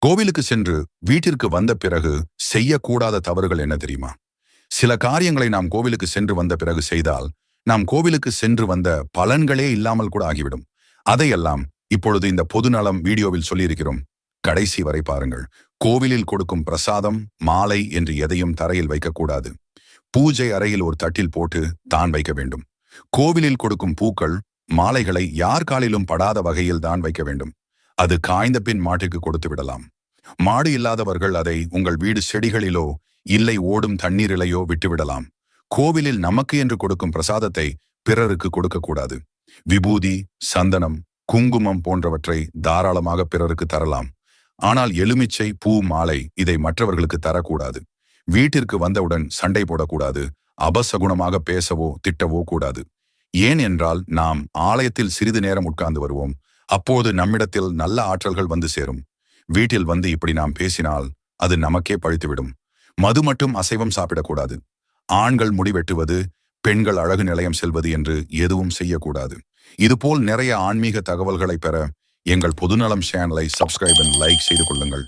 கோவிலுக்கு சென்று வீட்டிற்கு வந்த பிறகு செய்யக்கூடாத தவறுகள் என்ன தெரியுமா? சில காரியங்களை நாம் கோவிலுக்கு சென்று வந்த பிறகு செய்தால் நாம் கோவிலுக்கு சென்று வந்த பலன்களே இல்லாமல் கூட ஆகிவிடும். அதையெல்லாம் இப்பொழுது இந்த பொதுநலம் வீடியோவில் சொல்லியிருக்கிறோம். கடைசி வரை பாருங்கள். கோவிலில் கொடுக்கும் பிரசாதம், மாலை என்று எதையும் தரையில் வைக்கக்கூடாது. பூஜை அறையில் ஒரு தட்டில் போட்டு தான் வைக்க வேண்டும். கோவிலில் கொடுக்கும் பூக்கள், மாலைகளை யார் காலிலும் படாத வகையில் தான் வைக்க வேண்டும். அது காய்ந்த பின் மாட்டுக்கு கொடுத்து விடலாம். மாடு இல்லாதவர்கள் அதை உங்கள் வீடு செடிகளிலோ இல்லை ஓடும் தண்ணீரிலையோ விட்டுவிடலாம். கோவிலில் நமக்கு என்று கொடுக்கும் பிரசாதத்தை பிறருக்கு கொடுக்கக்கூடாது. விபூதி, சந்தனம், குங்குமம் போன்றவற்றை தாராளமாக பிறருக்கு தரலாம். ஆனால் எலுமிச்சை, பூ, மாலை இதை மற்றவர்களுக்கு தரக்கூடாது. வீட்டிற்கு வந்தவுடன் சண்டை போடக்கூடாது. அபசகுணமாக பேசவோ திட்டவோ கூடாது. ஏன் என்றால் நாம் ஆலயத்தில் சிறிது நேரம் உட்கார்ந்து வருவோம். அப்போது நம்மிடத்தில் நல்ல ஆற்றல்கள் வந்து சேரும். வீட்டில் வந்து இப்படி நாம் பேசினால் அது நமக்கே பழித்துவிடும். மது மட்டும் அசைவம் சாப்பிடக்கூடாது. ஆண்கள் முடிவெட்டுவது, பெண்கள் அழகு நிலையம் செல்வது என்று எதுவும் செய்யக்கூடாது. இதுபோல் நிறைய ஆன்மீக தகவல்களை பெற எங்கள் பொதுநலம் சேனலை சப்ஸ்கிரைப் அண்ட் லைக் செய்து கொள்ளுங்கள்.